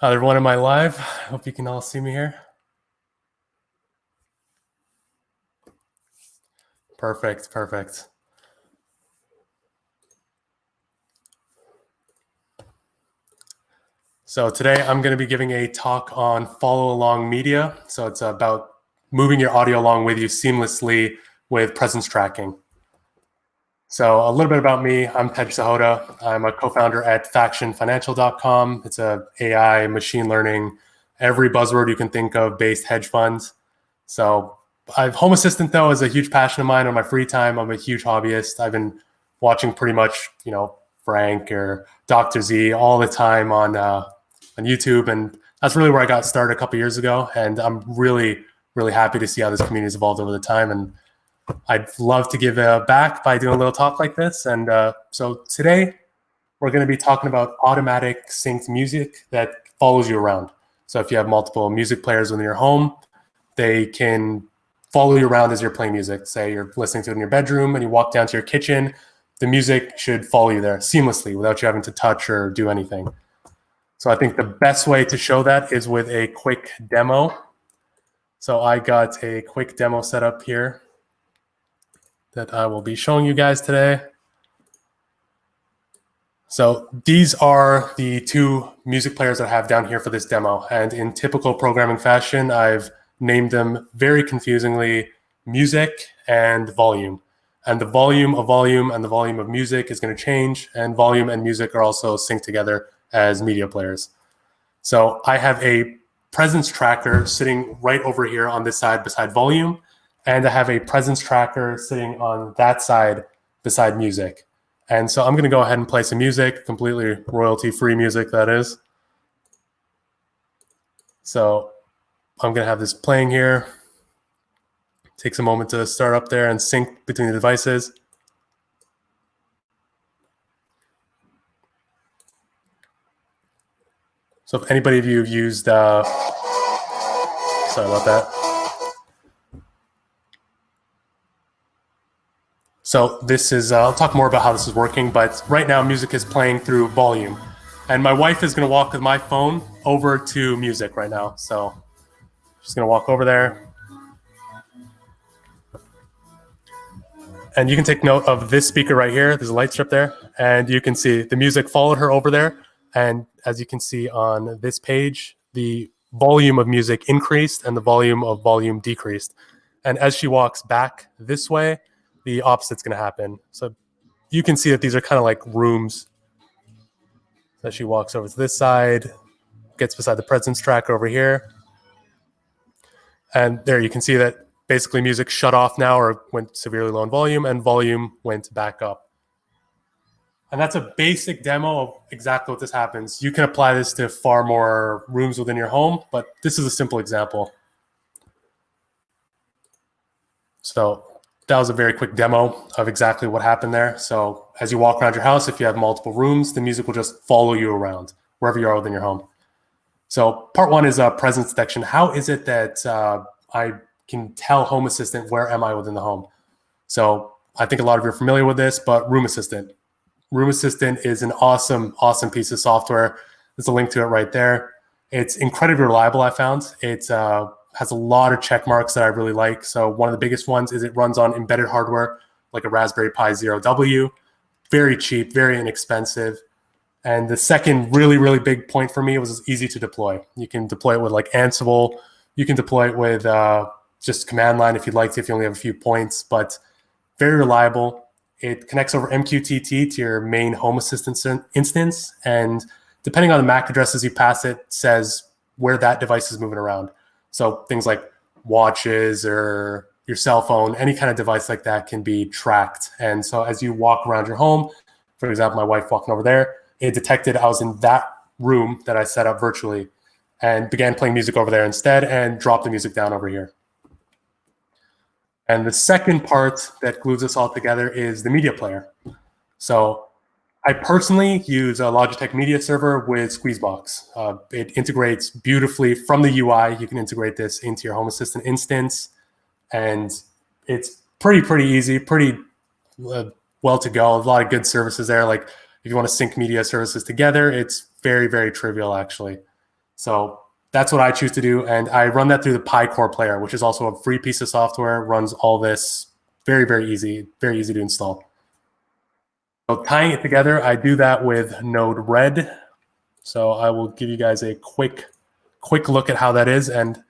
Hi everyone, am I live? Hope you can all see me here. Perfect. So today I'm going to be giving a talk on follow along media. So it's about moving your audio along with you seamlessly with presence tracking. So a little bit about me. I'm Sahota. I'm a co-founder at factionfinancial.com. It's a AI, machine learning, every buzzword you can think of based hedge fund. So Home Assistant though is a huge passion of mine. On my free time, I'm a huge hobbyist. I've been watching pretty much, Frank or Dr. Z all the time on YouTube, and that's really where I got started a couple years ago. And I'm really happy to see how this community has evolved over the time. And I'd love to give back by doing a little talk like this. And so today we're going to be talking about automatic synced music that follows you around. So if you have multiple music players within your home, they can follow you around as you're playing music. Say you're listening to it in your bedroom and you walk down to your kitchen, the music should follow you there seamlessly without you having to touch or do anything. So I think the best way to show that is with a quick demo. So I got a quick demo set up here that I will be showing you guys today. So these are the two music players that I have down here for this demo. And in typical programming fashion, I've named them very confusingly music and volume. And the volume of volume and the volume of music is going to change. And volume and music are also synced together as media players. So I have a presence tracker sitting right over here on this side beside volume. And I have a presence tracker sitting on that side beside music. And so I'm going to go ahead and play some music, completely royalty-free music, that is. So I'm going to have this playing here. Takes a moment to start up there and sync between the devices. So if anybody of you have used, sorry about that. So this is, I'll talk more about how this is working, but right now music is playing through volume. And my wife is going to walk with my phone over to music right now. So she's going to walk over there. And you can take note of this speaker right here. There's a light strip there. And you can see the music followed her over there. And as you can see on this page, the volume of music increased and the volume of volume decreased. And as she walks back this way, the opposite's going to happen. So you can see that these are kind of like rooms. As she walks over to this side, gets beside the presence tracker over here. And there you can see that basically music shut off now or went severely low in volume, and volume went back up. And that's a basic demo of exactly what this happens. You can apply this to far more rooms within your home, but this is a simple example. So that was a very quick demo of exactly what happened there. So as you walk around your house, if you have multiple rooms, the music will just follow you around wherever you are within your home. So part one is presence detection. How is it that I can tell Home Assistant where am I within the home? So I think a lot of you are familiar with this, but Room Assistant. Room Assistant is an awesome piece of software. There's a link to it right there. It's incredibly reliable, I found. It has a lot of check marks that I really like. So one of the biggest ones is it runs on embedded hardware, like a Raspberry Pi Zero W. Very cheap, very inexpensive. And the second really big point for me was it's easy to deploy. You can deploy it with like Ansible. You can deploy it with just command line if you'd like to, if you only have a few points, but very reliable. It connects over MQTT to your main Home Assistant instance. And depending on the MAC addresses you pass, it says where that device is moving around. So things like watches or your cell phone, any kind of device like that can be tracked. And so as you walk around your home, for example, my wife walking over there, it detected I was in that room that I set up virtually and began playing music over there instead and dropped the music down over here. And the second part that glues us all together is the media player. So I personally use a Logitech Media Server with Squeezebox. It integrates beautifully from the UI. You can integrate this into your Home Assistant instance. And it's pretty easy, pretty well to go. A lot of good services there. Like if you want to sync media services together, it's very trivial actually. So that's what I choose to do. And I run that through the PyCore player, which is also a free piece of software, runs all this very easy to install. So tying it together, I do that with Node-RED. So I will give you guys a quick look at how that is. And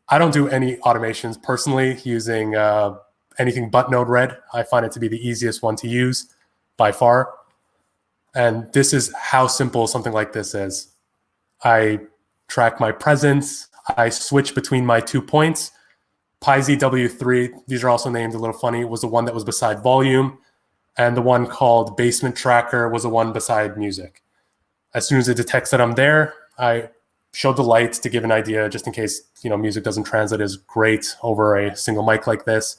I don't do any automations personally using anything but Node-RED. I find it to be the easiest one to use by far. And this is how simple something like this is. I track my presence. I switch between my 2 points. PyZW3, these are also named a little funny, was the one that was beside volume. And the one called basement tracker was the one beside music. As soon as it detects that I'm there, I show the lights to give an idea, just in case music doesn't translate as great over a single mic like this.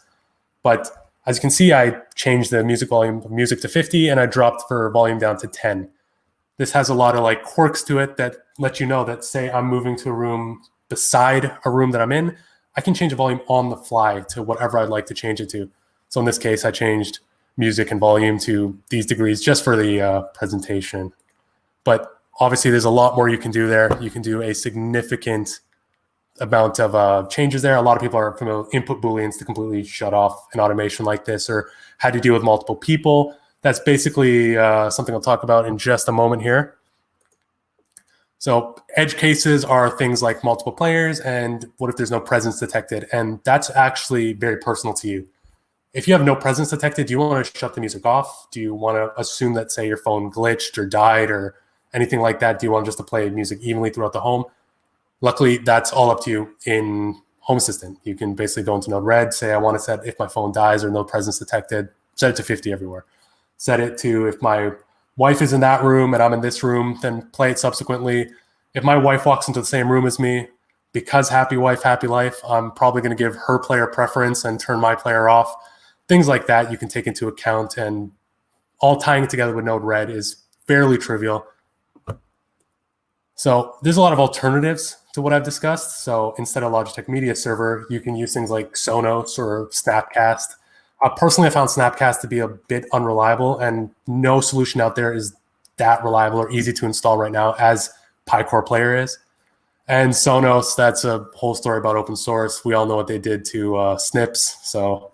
But as you can see, I changed the music volume of music to 50, and I dropped for volume down to 10. This has a lot of quirks to it that let you know that, say I'm moving to a room beside a room that I'm in, I can change the volume on the fly to whatever I'd like to change it to. So in this case, I changed music and volume to these degrees just for the presentation. But obviously, there's a lot more you can do there. You can do a significant amount of changes there. A lot of people are familiar with input booleans to completely shut off an automation like this, or how to deal with multiple people. That's basically something I'll talk about in just a moment here. So edge cases are things like multiple players and what if there's no presence detected? And that's actually very personal to you. If you have no presence detected, do you want to shut the music off? Do you want to assume that, say, your phone glitched or died or anything like that? Do you want just to play music evenly throughout the home? Luckily, that's all up to you in Home Assistant. You can basically go into Node-RED, say I want to set if my phone dies or no presence detected, set it to 50 everywhere. Set it to if my wife is in that room and I'm in this room, then play it subsequently. If my wife walks into the same room as me, because happy wife, happy life, I'm probably going to give her player preference and turn my player off. Things like that you can take into account, and all tying it together with Node-RED is fairly trivial. So there's a lot of alternatives to what I've discussed. So instead of Logitech Media Server, you can use things like Sonos or Snapcast. Personally, I found Snapcast to be a bit unreliable, and no solution out there is that reliable or easy to install right now as PyCore Player is. And Sonos, that's a whole story about open source. We all know what they did to Snips. So,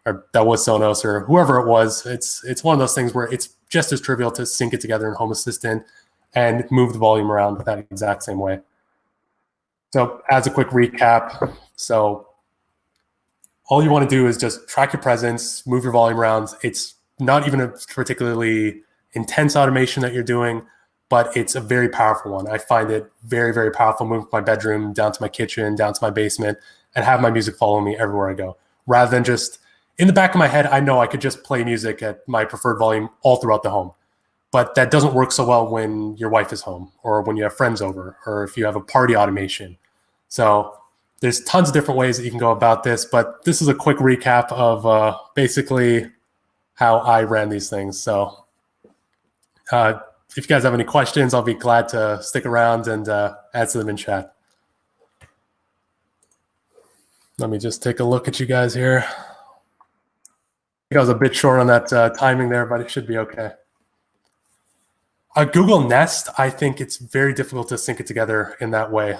or that was Sonos or whoever it was. It's one of those things where it's just as trivial to sync it together in Home Assistant and move the volume around that exact same way. So as a quick recap, so all you want to do is just track your presence, move your volume around. It's not even a particularly intense automation that you're doing, but it's a very powerful one. I find it very powerful. Move my bedroom down to my kitchen, down to my basement, and have my music follow me everywhere I go. Rather than just in the back of my head, I know I could just play music at my preferred volume all throughout the home. But that doesn't work so well when your wife is home or when you have friends over or if you have a party automation. So there's tons of different ways that you can go about this, but this is a quick recap of basically how I ran these things. So if you guys have any questions, I'll be glad to stick around and answer them in chat. Let me just take a look at you guys here. I think I was a bit short on that timing there, but it should be okay. Google Nest, I think it's very difficult to sync it together in that way.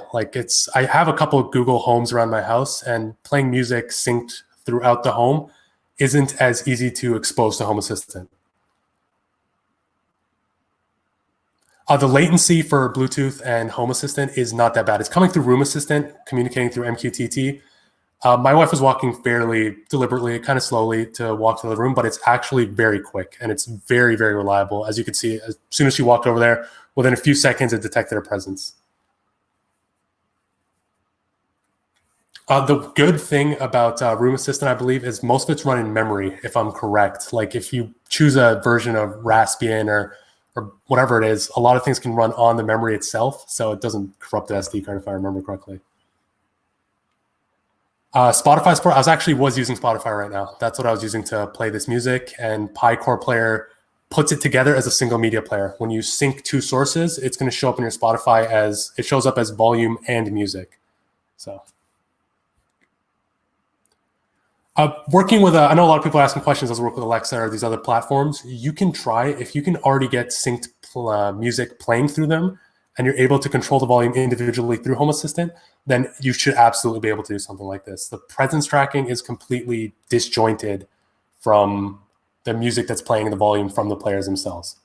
I have a couple of Google Homes around my house, and playing music synced throughout the home isn't as easy to expose to Home Assistant. The latency for Bluetooth and Home Assistant is not that bad. It's coming through Room Assistant, communicating through MQTT. My wife was walking fairly deliberately, kind of slowly to walk to the room, but it's actually very quick and it's very reliable. As you can see, as soon as she walked over there, within a few seconds, it detected her presence. The good thing about Room Assistant, I believe, is most of it's run in memory, if I'm correct. Like if you choose a version of Raspbian or whatever it is, a lot of things can run on the memory itself, so it doesn't corrupt the SD card, if I remember correctly. Spotify support, was using Spotify right now. That's what I was using to play this music, and PyCore Player puts it together as a single media player. When you sync two sources, it's going to show up in your Spotify as, it shows up as volume and music. So working with, I know a lot of people are asking questions as we work with Alexa or these other platforms. You can try, if you can already get synced music playing through them and you're able to control the volume individually through Home Assistant, then you should absolutely be able to do something like this. The presence tracking is completely disjointed from the music that's playing, the volume from the players themselves.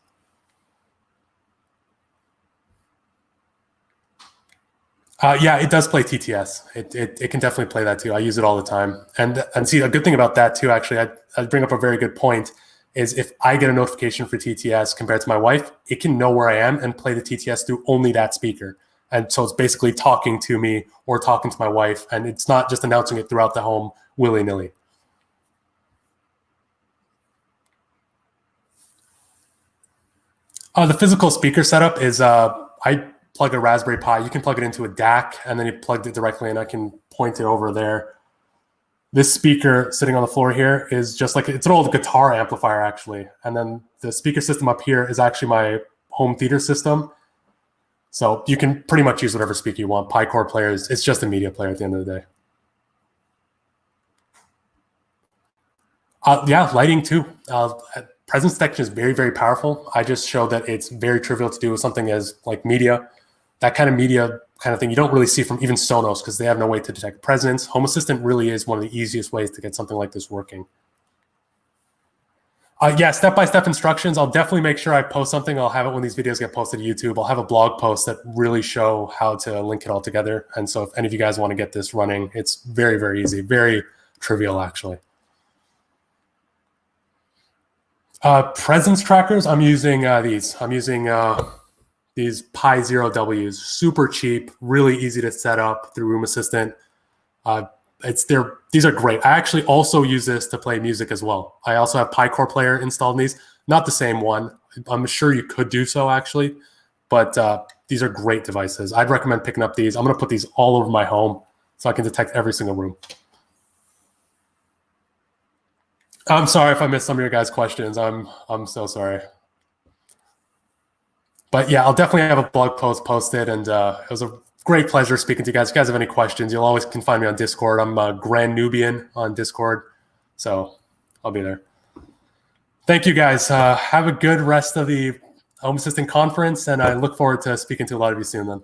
Yeah, it does play TTS. It can definitely play that too. I use it all the time. And see, a good thing about that too, actually, I'd bring up a very good point, is if I get a notification for TTS compared to my wife, it can know where I am and play the TTS through only that speaker. And so it's basically talking to me or talking to my wife, and it's not just announcing it throughout the home willy-nilly. The physical speaker setup is I plug a Raspberry Pi. You can plug it into a DAC, and then you plugged it directly, and I can point it over there. This speaker sitting on the floor here is just like, it's an old guitar amplifier, actually. And then the speaker system up here is actually my home theater system. So you can pretty much use whatever speaker you want. Pi-Core players, it's just a media player at the end of the day. Yeah, lighting too. Presence detection is very, very powerful. I just showed that it's very trivial to do with something as like media. That kind of media kind of thing you don't really see from even Sonos because they have no way to detect presence. Home Assistant really is one of the easiest ways to get something like this working. Yeah, step-by-step instructions. I'll definitely make sure I post something. I'll have it when these videos get posted to YouTube. I'll have a blog post that really show how to link it all together. And so if any of you guys want to get this running, it's very, very easy, very trivial actually. Presence trackers, I'm using these. I'm using these Pi Zero Ws, super cheap, really easy to set up through Room Assistant. These are great. I actually also use this to play music as well. I also have Pi-Core player installed in these. Not the same one. I'm sure you could do so actually, but these are great devices. I'd recommend picking up these. I'm going to put these all over my home so I can detect every single room. I'm sorry if I missed some of your guys' questions. I'm so sorry. But yeah, I'll definitely have a blog post posted, and it was a great pleasure speaking to you guys. If you guys have any questions, you'll always can find me on Discord. I'm Grand Nubian on Discord, so I'll be there. Thank you guys. Have a good rest of the Home Assistant conference, and I look forward to speaking to a lot of you soon then.